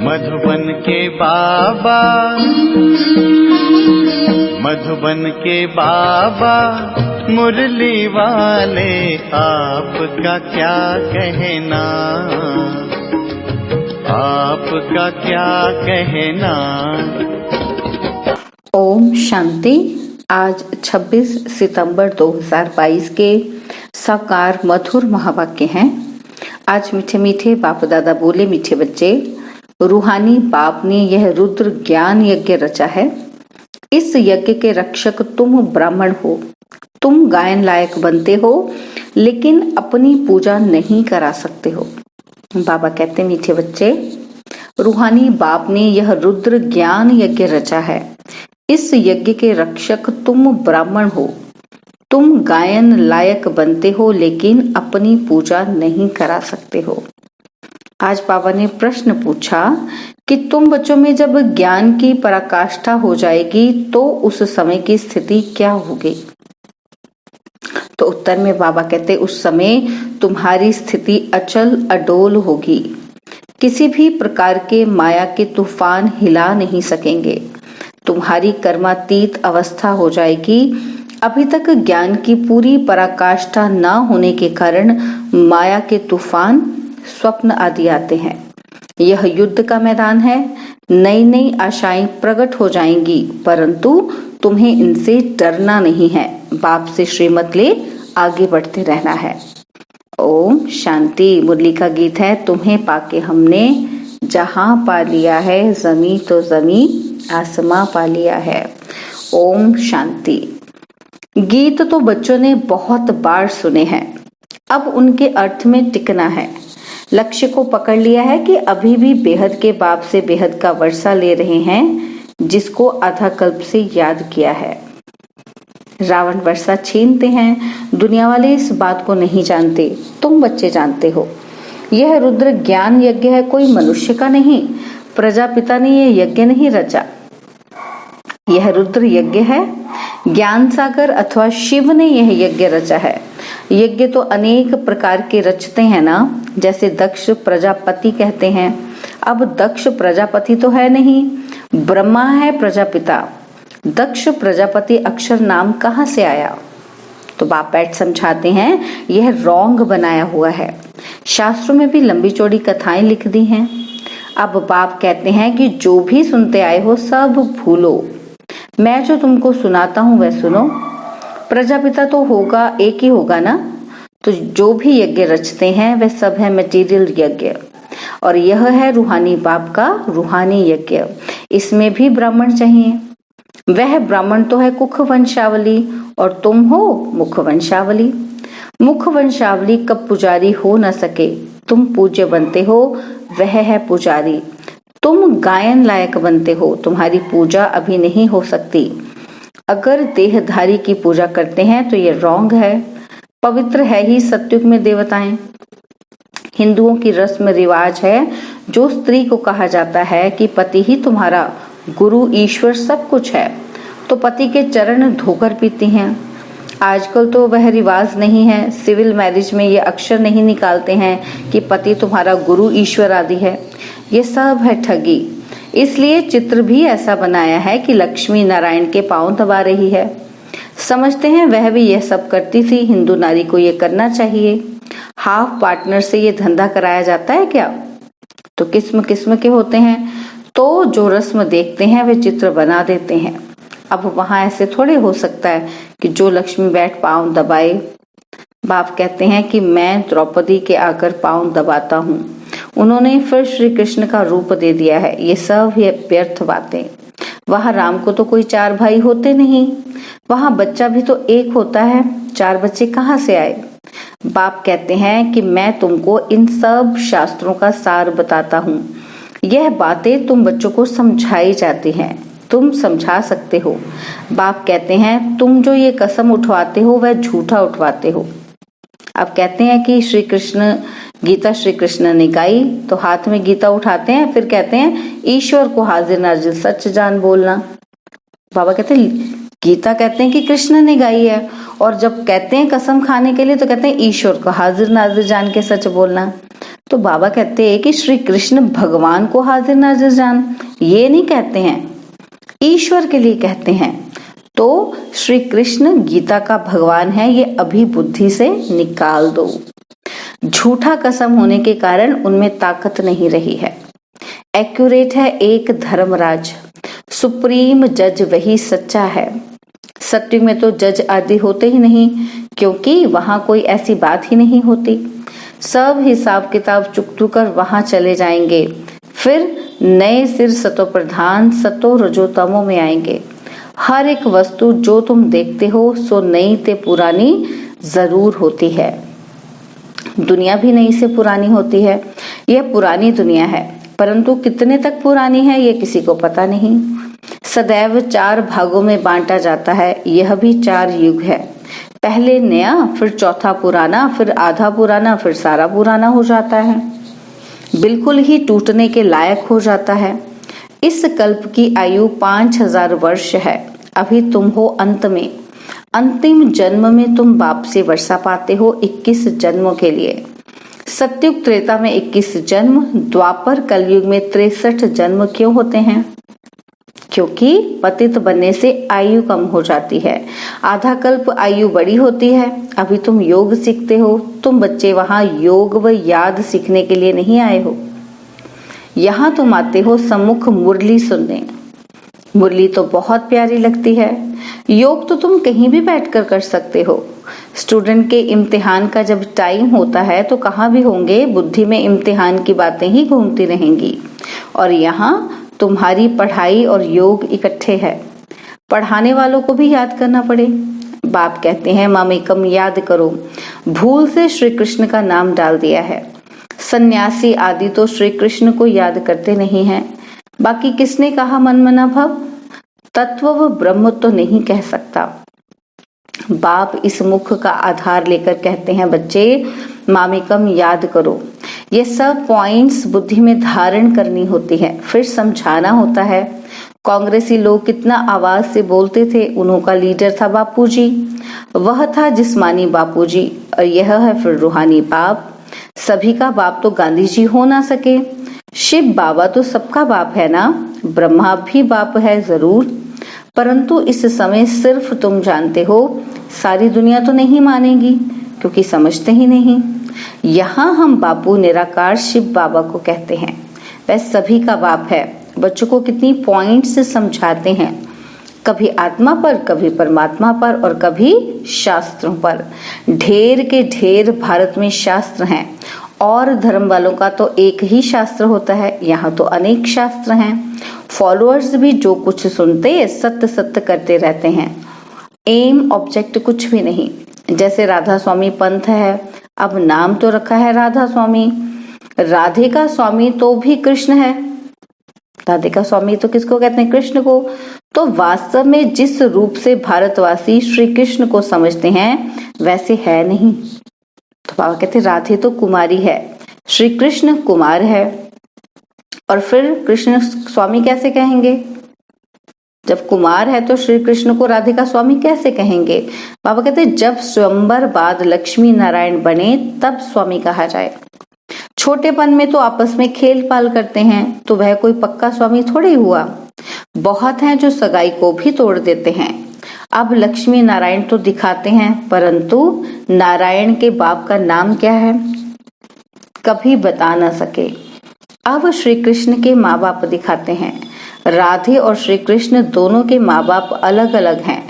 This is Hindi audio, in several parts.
मधुबन के बाबा, मधुबन के बाबा मुरली वाले, आपका क्या कहना, आपका क्या कहना। ओम शांति। आज 26 सितंबर 2022 के साकार मधुर महावाक्य हैं। आज मीठे मीठे बाप दादा बोले, मीठे बच्चे, रूहानी बाप ने यह रुद्र ज्ञान यज्ञ रचा है। इस यज्ञ के रक्षक तुम ब्राह्मण हो। तुम गायन लायक बनते हो, लेकिन अपनी पूजा नहीं करा सकते हो। बाबा कहते, मीठे बच्चे, रूहानी बाप ने यह रुद्र ज्ञान यज्ञ रचा है। इस यज्ञ के रक्षक तुम ब्राह्मण हो। तुम गायन लायक बनते हो, लेकिन अपनी पूजा नहीं करा सकते हो। आज बाबा ने प्रश्न पूछा कि तुम बच्चों में जब ज्ञान की पराकाष्ठा हो जाएगी तो उस समय की स्थिति क्या होगी। तो उत्तर में बाबा कहते, उस समय तुम्हारी स्थिति अचल अडोल होगी। किसी भी प्रकार के माया के तूफान हिला नहीं सकेंगे। तुम्हारी कर्मातीत अवस्था हो जाएगी। अभी तक ज्ञान की पूरी पराकाष्ठा न होने के कारण माया के तूफान, स्वप्न आदि आते हैं। यह युद्ध का मैदान है। नई नई आशाएं प्रकट हो जाएंगी, परंतु तुम्हें इनसे डरना नहीं है। बाप से श्रीमत ले आगे बढ़ते रहना है। ओम शांति। मुरली का गीत है, तुम्हें पाके हमने जहां पा लिया है, जमी तो जमी आसमां पा लिया है। ओम शांति। गीत तो बच्चों ने बहुत बार सुने हैं, अब उनके अर्थ में टिकना है। लक्ष्य को पकड़ लिया है कि अभी भी बेहद के बाप से बेहद का वर्षा ले रहे हैं, जिसको आधा कल्प से याद किया है। रावण वर्षा छीनते हैं। दुनिया वाले इस बात को नहीं जानते, तुम बच्चे जानते हो। यह रुद्र ज्ञान यज्ञ है, कोई मनुष्य का नहीं। प्रजापिता ने यह यज्ञ नहीं रचा, यह रुद्र यज्ञ है। ज्ञान सागर अथवा शिव ने यह यज्ञ रचा है। यज्ञ तो अनेक प्रकार के रचते हैं ना, जैसे दक्ष प्रजापति कहते हैं। अब दक्ष प्रजापति तो है नहीं, ब्रह्मा है प्रजापिता। दक्ष प्रजापति अक्षर नाम कहाँ से आया? तो बाप बैठ समझाते हैं, यह रॉन्ग बनाया हुआ है। शास्त्रों में भी लंबी चौड़ी कथाएं लिख दी हैं। अब बाप कहते हैं कि जो भी सुनते आए हो सब भूलो। मैं जो तुमको सुनाता हूं वह सुनो। प्रजापिता तो होगा, एक ही होगा ना। तो जो भी यज्ञ रचते हैं वह सब है मटेरियल यज्ञ, और यह है रूहानी बाप का रूहानी यज्ञ। इसमें भी ब्राह्मण चाहिए। वह ब्राह्मण तो है कुख वंशावली, और तुम हो मुख वंशावली। मुख वंशावली कब पुजारी हो न सके, तुम पूज्य बनते हो, वह है पुजारी। तुम गायन लायक बनते हो, तुम्हारी पूजा अभी नहीं हो सकती। अगर देहधारी की पूजा करते हैं तो ये रॉन्ग है। पवित्र है ही सत्युग में देवताएं। हिंदुओं की रस्म रिवाज है, जो स्त्री को कहा जाता है कि पति ही तुम्हारा गुरु ईश्वर सब कुछ है, तो पति के चरण धोकर पीती हैं। आजकल तो वह रिवाज नहीं है। सिविल मैरिज में ये अक्षर नहीं निकालते हैं कि पति तुम्हारा गुरु ईश्वर आदि है। ये सब है ठगी। इसलिए चित्र भी ऐसा बनाया है कि लक्ष्मी नारायण के पांव दबा रही है। समझते हैं वह भी यह सब करती थी, हिंदू नारी को यह करना चाहिए। हाफ पार्टनर से ये धंधा कराया जाता है क्या? तो किस्म किस्म के होते हैं, तो जो रस्म देखते हैं वे चित्र बना देते हैं। अब वहां ऐसे थोड़े हो सकता है कि जो लक्ष्मी बैठ पांव दबाए। बाप कहते हैं कि मैं द्रौपदी के आकर पांव दबाता हूँ, उन्होंने फिर श्री कृष्ण का रूप दे दिया है। ये सब है व्यर्थ बातें। वहां राम को तो कोई 4 भाई होते नहीं, वहां बच्चा भी तो एक होता है। 4 बच्चे कहाँ से आए? बाप कहते हैं कि मैं तुमको इन सब शास्त्रों का सार बताता हूँ। यह बातें तुम बच्चों को समझाई जाती हैं, तुम समझा सकते हो। बाप कहते हैं तुम जो ये कसम उठवाते हो वह झूठा उठवाते हो। अब कहते हैं कि श्री कृष्ण गीता श्री कृष्ण ने गाई, तो हाथ में गीता उठाते हैं, फिर कहते हैं ईश्वर को हाजिर नाजिर सच जान बोलना। बाबा कहते हैं गीता कहते हैं कि कृष्ण ने गाई है, और जब कहते हैं कसम खाने के लिए तो कहते हैं ईश्वर को हाजिर नाजिर जान के सच बोलना। तो बाबा कहते हैं कि श्री कृष्ण भगवान को हाजिर नाजिर जान, ये नहीं कहते हैं, ईश्वर के लिए कहते हैं। तो श्री कृष्ण गीता का भगवान है, ये अभी बुद्धि से निकाल दो। झूठा कसम होने के कारण उनमें ताकत नहीं रही है। एक्यूरेट है एक धर्मराज, सुप्रीम जज वही सच्चा है। सत्युग में तो जज आदि होते ही नहीं, क्योंकि वहां कोई ऐसी बात ही नहीं होती। सब हिसाब किताब चुकतू कर वहां चले जाएंगे, फिर नए सिर सतो प्रधान सतो रजो तमो में आएंगे। हर एक वस्तु जो तुम देखते हो सो नई ते पुरानी जरूर होती है। दुनिया भी नई से पुरानी होती है। यह पुरानी दुनिया है, परंतु कितने तक पुरानी है ये किसी को पता नहीं। सदैव 4 भागों में बांटा जाता है, यह भी 4 युग है। पहले नया, फिर चौथा पुराना, फिर आधा पुराना, फिर सारा पुराना हो जाता है, बिल्कुल ही टूटने के लायक हो जाता है। इस कल्प की आयु 5000 वर्ष है। अभी तुम हो अंत में। अंतिम जन्म में तुम बाप से वर्षा पाते हो 21 जन्मों के लिए। सत्युग त्रेता में 21 जन्म, द्वापर कलयुग में 63 जन्म क्यों होते हैं? क्योंकि पतित बनने से आयु कम हो जाती है। आधा कल्प आयु बड़ी होती है। अभी तुम योग सीखते हो, तुम बच्चे वहां योग व याद सीखने के लिए नहीं आए हो। यहाँ तुम आते हो सम्मुख मुरली सुनने। मुरली तो बहुत प्यारी लगती है। योग तो तुम कहीं भी बैठकर कर सकते हो। स्टूडेंट के इम्तिहान का जब टाइम होता है तो कहाँ भी होंगे, बुद्धि में इम्तिहान की बातें ही घूमती रहेंगी। और यहाँ तुम्हारी पढ़ाई और योग इकट्ठे है। पढ़ाने वालों को भी याद करना पड़े। बाप कहते हैं मामेकम याद करो। भूल से श्री कृष्ण का नाम डाल दिया है। सन्यासी आदि तो श्री कृष्ण को याद करते नहीं हैं। बाकी किसने कहा मनमना भव? तत्व व ब्रह्म तो नहीं कह सकता। बाप इस मुख का आधार लेकर कहते हैं बच्चे मामेकम याद करो। ये सब पॉइंट्स बुद्धि में धारण करनी होती है, फिर समझाना होता है। कांग्रेसी लोग कितना आवाज से बोलते थे, उन्हों का लीडर था बापूजी। वह था जिस्मानी बापूजी और यह है फिर रूहानी बाप। सभी का बाप तो गांधी जी हो ना सके। शिव बाबा तो सबका बाप है ना। ब्रह्मा भी बाप है जरूर, परंतु इस समय सिर्फ तुम जानते हो, सारी दुनिया तो नहीं मानेगी क्योंकि समझते ही नहीं। यहाँ हम बापू निराकार शिव बाबा को कहते हैं, वह सभी का बाप है। बच्चों को कितनी पॉइंट से समझाते हैं, कभी आत्मा पर, कभी परमात्मा पर और कभी शास्त्रों पर। ढेर के ढेर भारत में शास्त्र हैं और धर्म वालों का तो एक ही शास्त्र होता है। यहाँ तो अनेक शास्त्र हैं। फॉलोअर्स भी जो कुछ सुनते सत्य सत्य करते रहते हैं। एम ऑब्जेक्ट कुछ भी नहीं। जैसे राधा स्वामी पंथ है, अब नाम तो रखा है राधा स्वामी। राधे का स्वामी तो भी कृष्ण है। राधे का स्वामी तो किसको कहते हैं? कृष्ण को। तो वास्तव में जिस रूप से भारतवासी श्री कृष्ण को समझते हैं वैसे है नहीं। तो बाबा कहते राधे तो कुमारी है, श्री कृष्ण कुमार है। और फिर कृष्ण स्वामी कैसे कहेंगे? जब कुमार है तो श्री कृष्ण को राधे का स्वामी कैसे कहेंगे? बाबा कहते जब स्वयंवर बाद लक्ष्मी नारायण बने तब स्वामी कहा जाए। छोटेपन में तो आपस में खेल पाल करते हैं, तो वह कोई पक्का स्वामी थोड़ी हुआ। बहुत हैं जो सगाई को भी तोड़ देते हैं। अब लक्ष्मी नारायण तो दिखाते हैं, परंतु नारायण के बाप का नाम क्या है कभी बता ना सके। अब श्री कृष्ण के माँ बाप दिखाते हैं। राधे और श्री कृष्ण दोनों के माँ बाप अलग अलग हैं।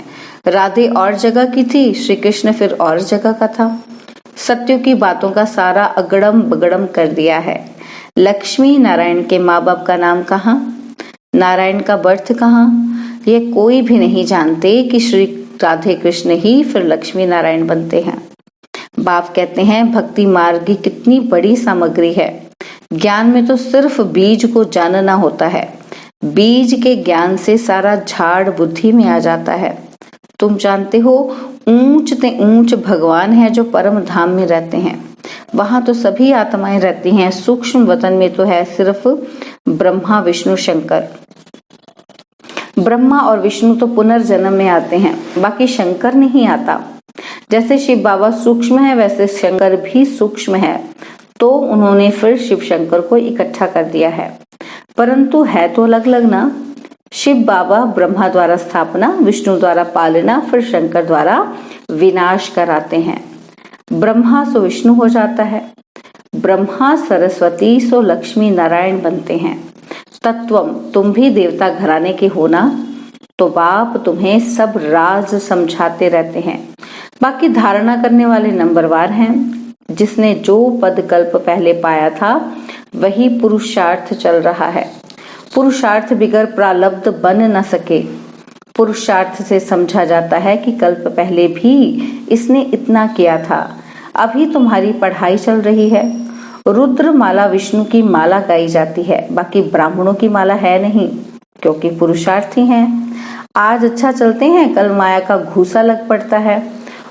राधे और जगह की थी, श्री कृष्ण फिर और जगह का था। सत्य की बातों का सारा अगड़म बगड़म कर दिया है। लक्ष्मी नारायण के माँ बाप का नाम कहाँ, नारायण का बर्थ कहाँ, ये कोई भी नहीं जानते कि श्री राधे कृष्ण ही फिर लक्ष्मी नारायण बनते हैं। बाप कहते हैं भक्ति मार्ग की कितनी बड़ी सामग्री है। ज्ञान में तो सिर्फ बीज को जानना होता है। बीज के ज्ञान से सारा झाड़ बुद्धि में आ जाता है। तुम जानते हो ऊंच ते ऊंच भगवान है जो परम धाम में रहते हैं। वहां तो सभी आत्माएं रहती हैं। सूक्ष्म वतन में तो है सिर्फ ब्रह्मा विष्णु शंकर। ब्रह्मा और विष्णु तो पुनर्जन्म में आते हैं, बाकी शंकर नहीं आता। जैसे शिव बाबा सूक्ष्म है वैसे शंकर भी सूक्ष्म है। तो उन्होंने फिर शिव शंकर को इकट्ठा कर दिया है, परंतु है तो अलग अलग ना। शिव बाबा ब्रह्मा द्वारा स्थापना, विष्णु द्वारा पालना, फिर शंकर द्वारा विनाश कराते हैं। ब्रह्मा सो विष्णु हो जाता है, ब्रह्मा सरस्वती सो लक्ष्मी नारायण बनते हैं। तत्वम, तुम भी देवता घराने के हो ना, तो बाप तुम्हें सब राज समझाते रहते हैं। बाकी धारणा करने वाले नंबरवार हैं। जिसने जो पद कल्प पहले पाया था वही पुरुषार्थ चल रहा है। पुरुषार्थ बिगर प्रालब्ध बन न सके। पुरुषार्थ से समझा जाता है कि कल्प पहले भी इसने इतना किया था। अभी तुम्हारी पढ़ाई चल रही है। रुद्र माला विष्णु की माला गाई जाती है, बाकी ब्राह्मणों की माला है नहीं, क्योंकि पुरुषार्थी हैं। आज अच्छा चलते हैं, कल माया का घूसा लग पड़ता है।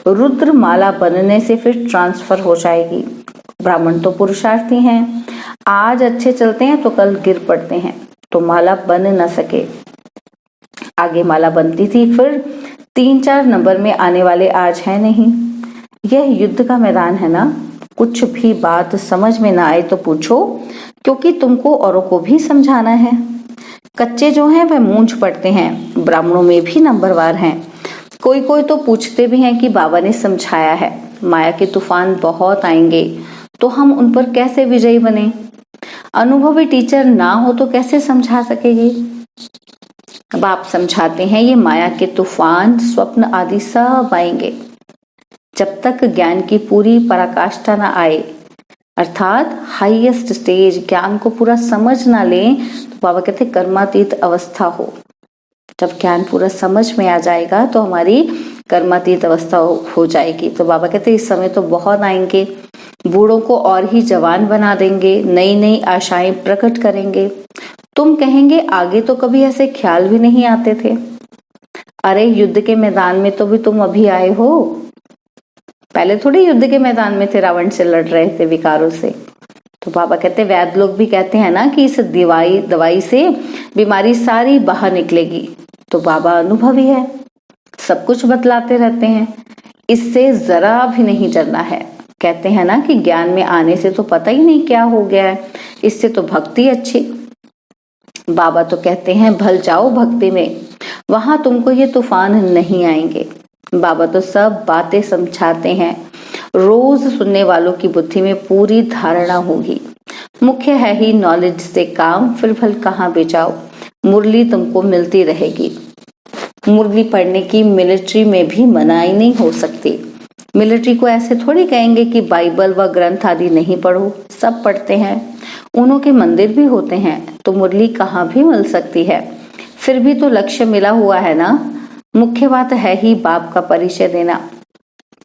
रुद्र माला बनने से फिर ट्रांसफर हो जाएगी। ब्राह्मण तो पुरुषार्थी हैं, आज अच्छे चलते हैं तो कल गिर पड़ते हैं, तो माला बन न सके। आगे माला बनती थी, फिर 3-4 नंबर में आने वाले आज है नहीं। यह युद्ध का मैदान है ना। कुछ भी बात समझ में ना आए तो पूछो, क्योंकि तुमको औरों को भी समझाना है। कच्चे जो हैं वह मूंझ पड़ते हैं। ब्राह्मणों में भी नंबरवार हैं। कोई कोई तो पूछते भी हैं कि बाबा ने समझाया है माया के तूफान बहुत आएंगे, तो हम उन पर कैसे विजयी बने। अनुभवी टीचर ना हो तो कैसे समझा सकेगी। अब आप समझाते हैं ये माया के तूफान, स्वप्न आदि सब आएंगे। जब तक ज्ञान की पूरी पराकाष्ठा ना आए, अर्थात हाईएस्ट स्टेज, ज्ञान को पूरा समझ ना लें, तो बाबा कहते कर्मातीत अवस्था हो। जब ज्ञान पूरा समझ में आ जाएगा तो हमारी कर्मातीत अवस्था हो जाएगी। तो बाबा कहते इस समय तो बहुत आएंगे, बूढ़ों को और ही जवान बना देंगे, नई नई आशाएं प्रकट करेंगे। तुम कहेंगे आगे तो कभी ऐसे ख्याल भी नहीं आते थे। अरे युद्ध के मैदान में तो भी तुम अभी आए हो, पहले थोड़ी युद्ध के मैदान में थे, रावण से लड़ रहे थे विकारों से। तो बाबा कहते वैद्य लोग भी कहते हैं ना कि इस दवाई से बीमारी सारी बाहर निकलेगी। तो बाबा अनुभवी है, सब कुछ बतलाते रहते हैं, इससे जरा भी नहीं डरना है। कहते हैं ना कि ज्ञान में आने से तो पता ही नहीं क्या हो गया है, इससे तो भक्ति अच्छी। बाबा तो कहते हैं भल जाओ भक्ति में, वहां तुमको ये तूफान नहीं आएंगे। बाबा तो सब बातें समझाते हैं, रोज सुनने वालों की बुद्धि में पूरी धारणा होगी। मुख्य है ही नॉलेज से काम, फिर भल कहाँ बेचाओ, मुरली तुमको मिलती रहेगी। मुरली पढ़ने की मिलिट्री में भी मनाही नहीं हो सकती। मिलिट्री को ऐसे थोड़ी कहेंगे कि बाइबल व ग्रंथ आदि नहीं पढ़ो, सब पढ़ते हैं, उन्हों के मंदिर भी होते हैं, तो मुरली कहाँ भी मिल सकती है। फिर भी तो लक्ष्य मिला हुआ है ना। मुख्य बात है ही बाप का परिचय देना।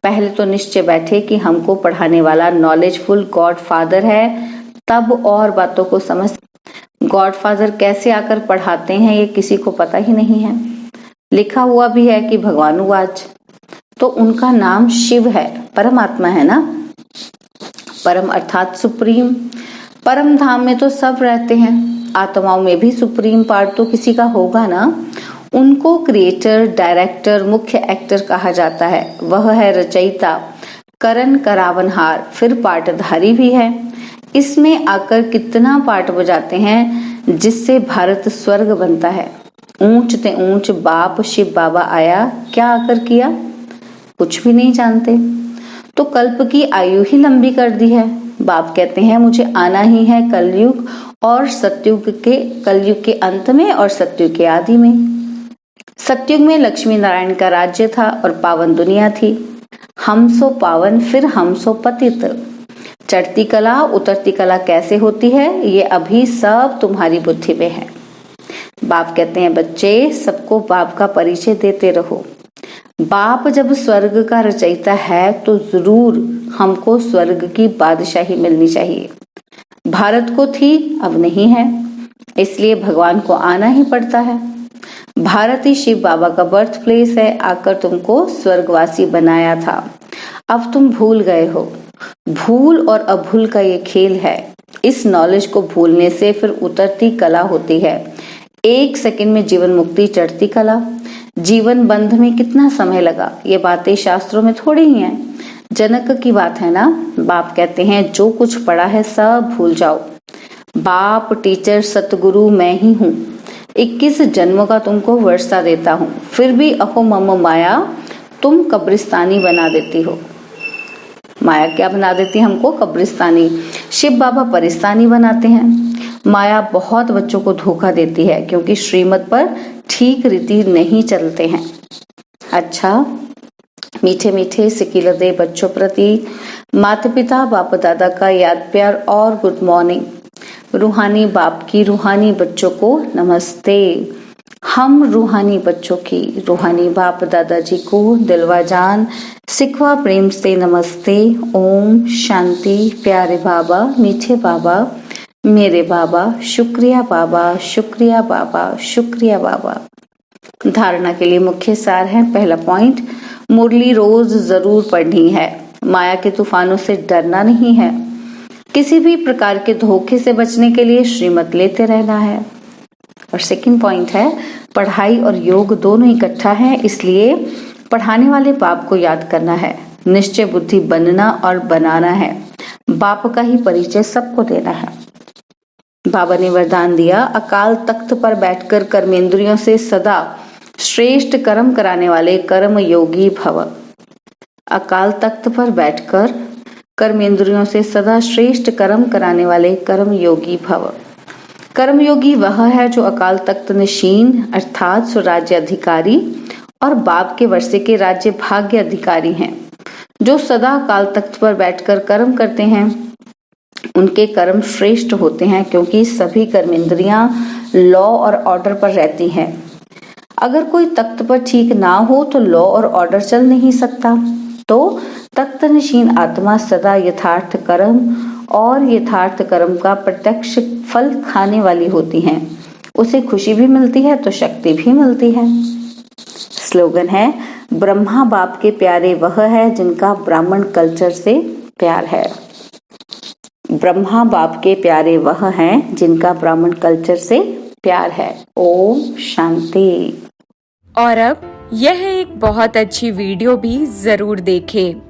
पहले तो निश्चय बैठे कि हमको पढ़ाने वाला नॉलेजफुल गॉड फादर है, तब और बातों को समझ। गॉड फादर कैसे आकर पढ़ाते हैं ये किसी को पता ही नहीं है। लिखा हुआ भी है कि भगवानुवाच, तो उनका नाम शिव है, परमात्मा है ना। परम अर्थात सुप्रीम। परम धाम में तो सब रहते हैं, आत्माओं में भी सुप्रीम पार्ट तो किसी का होगा ना। उनको क्रिएटर, डायरेक्टर, मुख्य एक्टर कहा जाता है। वह है रचयिता, करण करावनहार, फिर पाटधारी भी है। इसमें आकर कितना पाठ बजाते हैं जिससे भारत स्वर्ग बनता है। ऊंच ते ऊंच बाप शिव बाबा आया, क्या आकर किया, कुछ भी नहीं जानते। तो कल्प की आयु ही लंबी कर दी है। बाप कहते हैं मुझे आना ही है कलयुग और सतयुग के, कलयुग के अंत में और सतयुग के आदि में। सतयुग में लक्ष्मी नारायण का राज्य था और पावन दुनिया थी। हम सो पावन, फिर हम सो पतित। चढ़ती कला उतरती कला कैसे होती है, ये अभी सब तुम्हारी बुद्धि में है। बाप कहते हैं बच्चे सबको बाप का परिचय देते रहो। बाप जब स्वर्ग का रचयिता है तो जरूर हमको स्वर्ग की बादशाही मिलनी चाहिए। भारत को थी, अब नहीं है, इसलिए भगवान को आना ही पड़ता है। भारत ही शिव बाबा का बर्थ प्लेस है, आकर तुमको स्वर्गवासी बनाया था। अब तुम भूल गए हो। भूल और अभूल का ये खेल है। इस नॉलेज को भूलने से फिर उतरती कला होती है। 1 सेकंड में जीवन मुक्ति, चढ़ती कला। जीवन बंध में कितना समय लगा, ये बातें शास्त्रों में थोड़ी ही हैं। जनक की बात है ना, बाप कहते हैं जो कुछ पढ़ा है सब भूल जाओ। बाप टीचर सतगुरु मैं ही हूँ, 21 जन्मों का तुमको वर्षा देता हूँ, फिर भी अहो मम माया तुम कब्रिस्तानी बना देती हो। माया क्या बना देती है हमको? कब्रिस्तानी। शिव बाबा परिस्तानी बनाते हैं। माया बहुत बच्चों को धोखा देती है क्योंकि श्रीमत पर ठीक रीति नहीं चलते हैं। अच्छा, मीठे मीठे सिकिलदे बच्चों प्रति माता पिता बाप दादा का याद प्यार और गुड मॉर्निंग। रूहानी बाप की रूहानी बच्चों को नमस्ते। हम रूहानी बच्चों की रूहानी बाप दादाजी को दिलवा जान सिखवा प्रेम से नमस्ते। ओम शांति। प्यारे बाबा, मीठे बाबा, मेरे बाबा, शुक्रिया बाबा, शुक्रिया बाबा, शुक्रिया बाबा। धारणा के लिए मुख्य सार है। पहला पॉइंट, मुरली रोज जरूर पढ़नी है। माया के तूफानों से डरना नहीं है। किसी भी प्रकार के धोखे से बचने के लिए श्रीमत लेते रहना है। और सेकंड पॉइंट है, पढ़ाई और योग दोनों इकट्ठा है, इसलिए पढ़ाने वाले बाप को याद करना है। निश्चय बुद्धि बनना और बनाना है। बाप का ही परिचय सबको देना है। बाबा ने वरदान दिया, अकाल तख्त पर बैठकर कर्मेंद्रियों से सदा श्रेष्ठ कर्म कराने वाले कर्म योगी भव। अकाल तख्त पर बैठकर कर्मेंद्रियों से सदा श्रेष्ठ कर्म कराने वाले कर्म योगी भव। कर्मयोगी वह है जो अकाल तख्त नशीन अर्थात स्वराज्य अधिकारी और बाप के वर्षे के राज्य भाग्य अधिकारी हैं। जो सदा अकाल तख्त पर बैठकर कर्म करते हैं उनके कर्म श्रेष्ठ होते हैं, क्योंकि सभी कर्मेंद्रियां लॉ और ऑर्डर पर रहती हैं। अगर कोई तख्त पर ठीक ना हो तो लॉ और ऑर्डर चल नहीं सकता। तो तख्त नशीन आत्मा सदा यथार्थ कर्म और यथार्थ कर्म का प्रत्यक्ष फल खाने वाली होती हैं। उसे खुशी भी मिलती है तो शक्ति भी मिलती है। स्लोगन है, ब्रह्मा बाप के प्यारे वह है जिनका ब्राह्मण कल्चर से प्यार है। ब्रह्मा बाप के प्यारे वह हैं जिनका ब्राह्मण कल्चर से प्यार है। ओम शांति। और अब यह एक बहुत अच्छी वीडियो भी जरूर देखें।